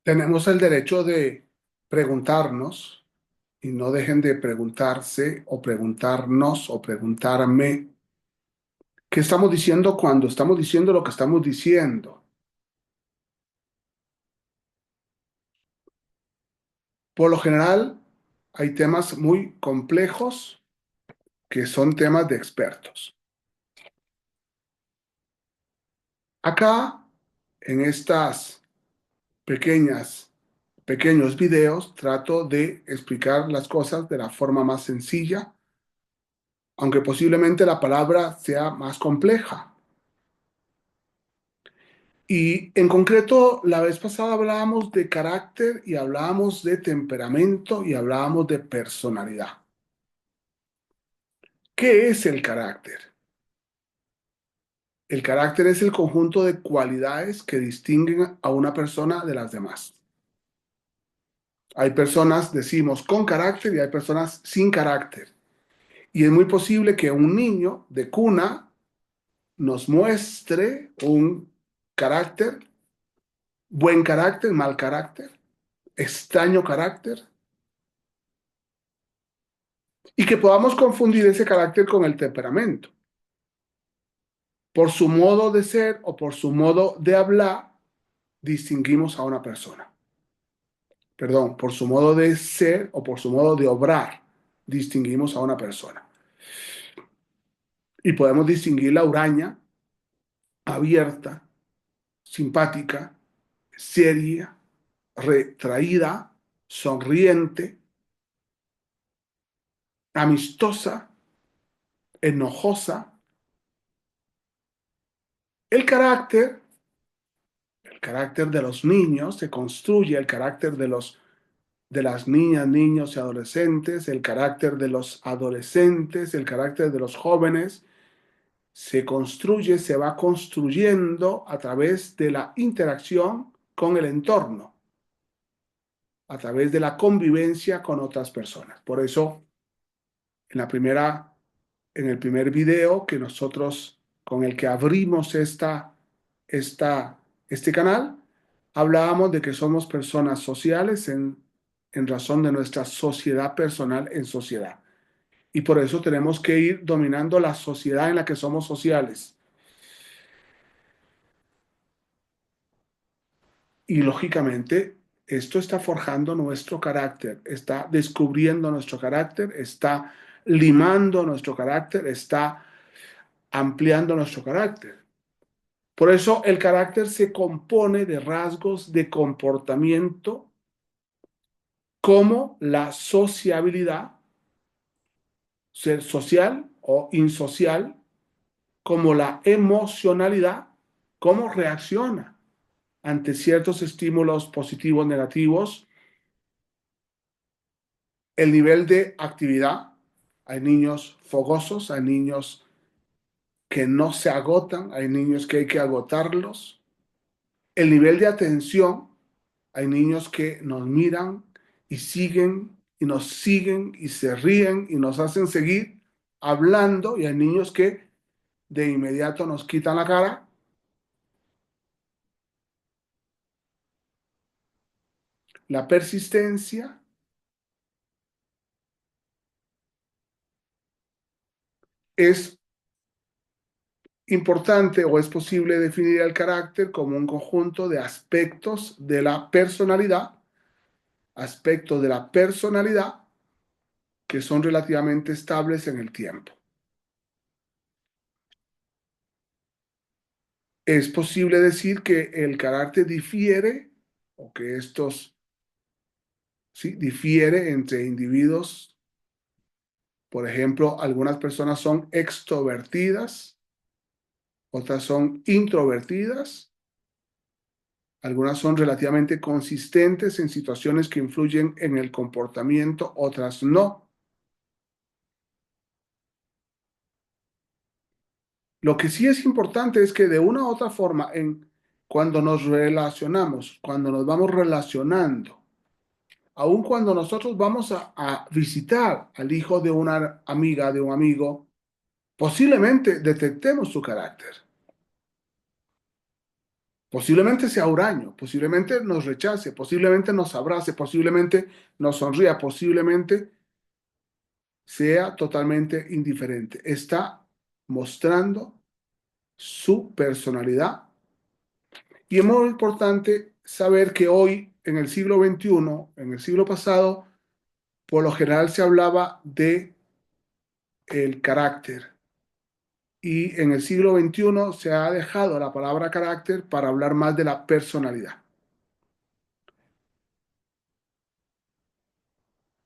Tenemos el derecho de preguntarnos y no dejen de preguntarse o preguntarnos o preguntarme qué estamos diciendo cuando estamos diciendo lo que estamos diciendo. Por lo general, hay temas muy complejos que son temas de expertos. Acá, en estas pequeñas, pequeños videos, trato de explicar las cosas de la forma más sencilla, aunque posiblemente la palabra sea más compleja. Y en concreto, la vez pasada hablábamos de carácter y hablábamos de temperamento y hablábamos de personalidad. ¿Qué es el carácter? El carácter es el conjunto de cualidades que distinguen a una persona de las demás. Hay personas, decimos, con carácter y hay personas sin carácter. Y es muy posible que un niño de cuna nos muestre un carácter, buen carácter, mal carácter, extraño carácter, y que podamos confundir ese carácter con el temperamento. Por su modo de ser o por su modo de hablar, distinguimos a una persona. Perdón, por su modo de ser o por su modo de obrar, distinguimos a una persona. Y podemos distinguir la huraña, abierta, simpática, seria, retraída, sonriente, amistosa, enojosa. El carácter, el carácter de los niños se construye, el carácter de las niñas, niños y adolescentes, el carácter de los adolescentes, el carácter de los jóvenes, se construye, se va construyendo a través de la interacción con el entorno, a través de la convivencia con otras personas. Por eso, en la primera, en el primer video que nosotros, con el que abrimos este canal, hablábamos de que somos personas sociales en razón de nuestra sociedad personal en sociedad. Y por eso tenemos que ir dominando la sociedad en la que somos sociales. Y lógicamente, esto está forjando nuestro carácter, está descubriendo nuestro carácter, está limando nuestro carácter, está ampliando nuestro carácter. Por eso el carácter se compone de rasgos de comportamiento como la sociabilidad, ser social o insocial, como la emocionalidad, cómo reacciona ante ciertos estímulos positivos, negativos, el nivel de actividad. Hay niños fogosos, hay niños que no se agotan, hay niños que hay que agotarlos. El nivel de atención, hay niños que nos miran y nos siguen y se ríen y nos hacen seguir hablando y hay niños que de inmediato nos quitan la cara. La persistencia es importante o es posible definir el carácter como un conjunto de aspectos de la personalidad que son relativamente estables en el tiempo. Es posible decir que el carácter difiere o que estos sí difiere entre individuos. Por ejemplo, algunas personas son extrovertidas, otras son introvertidas, algunas son relativamente consistentes en situaciones que influyen en el comportamiento, otras no. Lo que sí es importante es que de una u otra forma, cuando nos relacionamos, cuando nos vamos relacionando, aun cuando nosotros vamos a visitar al hijo de una amiga, de un amigo, posiblemente detectemos su carácter. Posiblemente sea huraño, posiblemente nos rechace, posiblemente nos abrace, posiblemente nos sonría, posiblemente sea totalmente indiferente. Está mostrando su personalidad. Y es muy importante saber que hoy, en el siglo XXI, en el siglo pasado, por lo general se hablaba de el carácter. Y en el siglo XXI se ha dejado la palabra carácter para hablar más de la personalidad.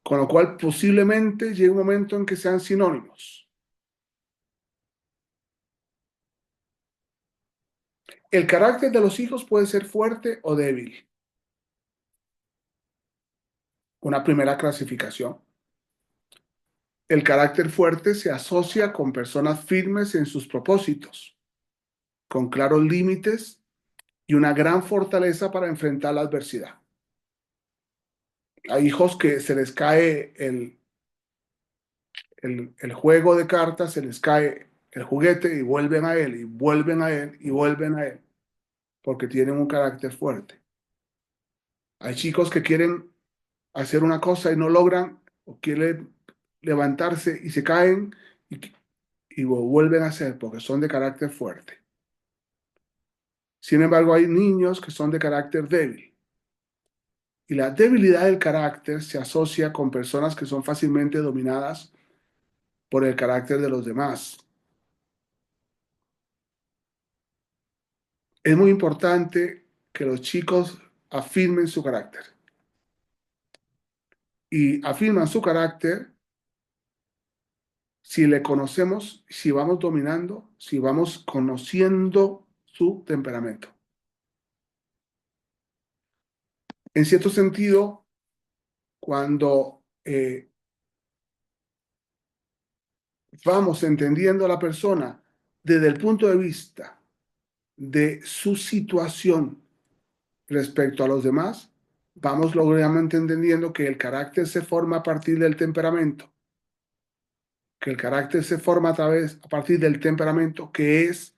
Con lo cual posiblemente llegue un momento en que sean sinónimos. El carácter de los hijos puede ser fuerte o débil. Una primera clasificación. El carácter fuerte se asocia con personas firmes en sus propósitos, con claros límites y una gran fortaleza para enfrentar la adversidad. Hay hijos que se les cae el juego de cartas, se les cae el juguete y vuelven a él, y vuelven a él, y vuelven a él, porque tienen un carácter fuerte. Hay chicos que quieren hacer una cosa y no logran, o quieren levantarse y se caen y, y lo vuelven a hacer porque son de carácter fuerte. Sin embargo, hay niños que son de carácter débil. Y la debilidad del carácter se asocia con personas que son fácilmente dominadas por el carácter de los demás. Es muy importante que los chicos afirmen su carácter. Y afirman su carácter si le conocemos, si vamos dominando, si vamos conociendo su temperamento. En cierto sentido, cuando vamos entendiendo a la persona desde el punto de vista de su situación respecto a los demás, vamos logrando entendiendo que el carácter se forma a partir del temperamento, que el carácter se forma a partir del temperamento, que es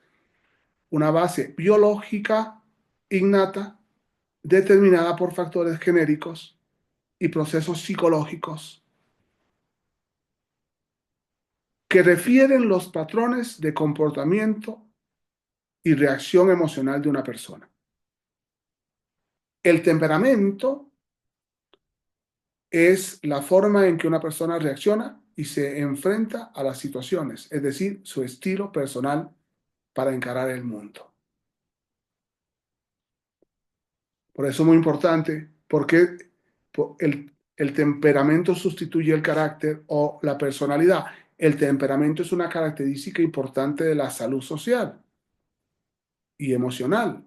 una base biológica innata determinada por factores genéricos y procesos psicológicos que refieren los patrones de comportamiento y reacción emocional de una persona. El temperamento es la forma en que una persona reacciona y se enfrenta a las situaciones, es decir, su estilo personal para encarar el mundo. Por eso es muy importante, porque el temperamento sustituye el carácter o la personalidad. El temperamento es una característica importante de la salud social y emocional.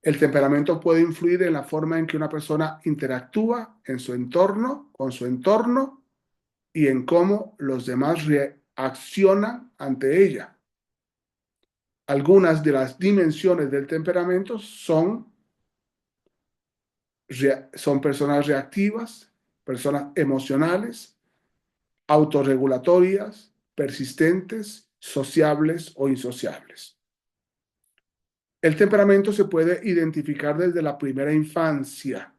El temperamento puede influir en la forma en que una persona interactúa en su entorno, con su entorno, y en cómo los demás reaccionan ante ella. Algunas de las dimensiones del temperamento son personas reactivas, personas emocionales, autorregulatorias, persistentes, sociables o insociables. El temperamento se puede identificar desde la primera infancia,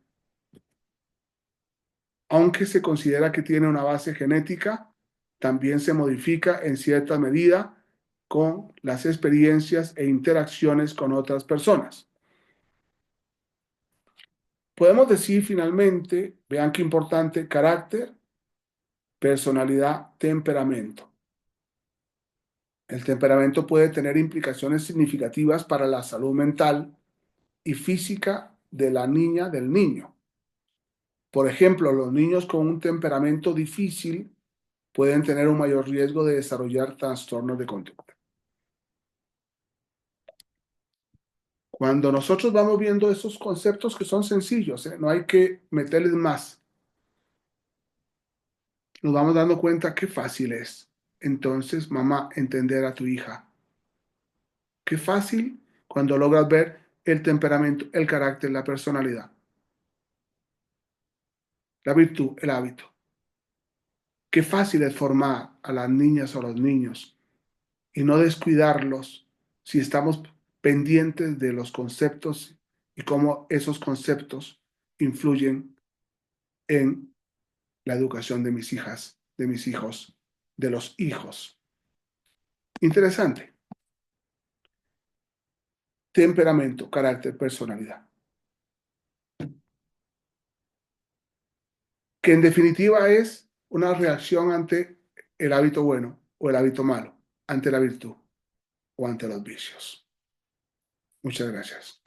aunque se considera que tiene una base genética, también se modifica en cierta medida con las experiencias e interacciones con otras personas. Podemos decir finalmente, vean qué importante, carácter, personalidad, temperamento. El temperamento puede tener implicaciones significativas para la salud mental y física de la niña, del niño. Por ejemplo, los niños con un temperamento difícil pueden tener un mayor riesgo de desarrollar trastornos de conducta. Cuando nosotros vamos viendo esos conceptos que son sencillos, no hay que meterles más, nos vamos dando cuenta qué fácil es. Entonces, mamá, entender a tu hija. Qué fácil cuando logras ver el temperamento, el carácter, la personalidad, la virtud, el hábito. Qué fácil es formar a las niñas o a los niños y no descuidarlos si estamos pendientes de los conceptos y cómo esos conceptos influyen en la educación de mis hijas, de mis hijos, de los hijos. Interesante. Temperamento, carácter, personalidad. Que en definitiva es una reacción ante el hábito bueno o el hábito malo, ante la virtud o ante los vicios. Muchas gracias.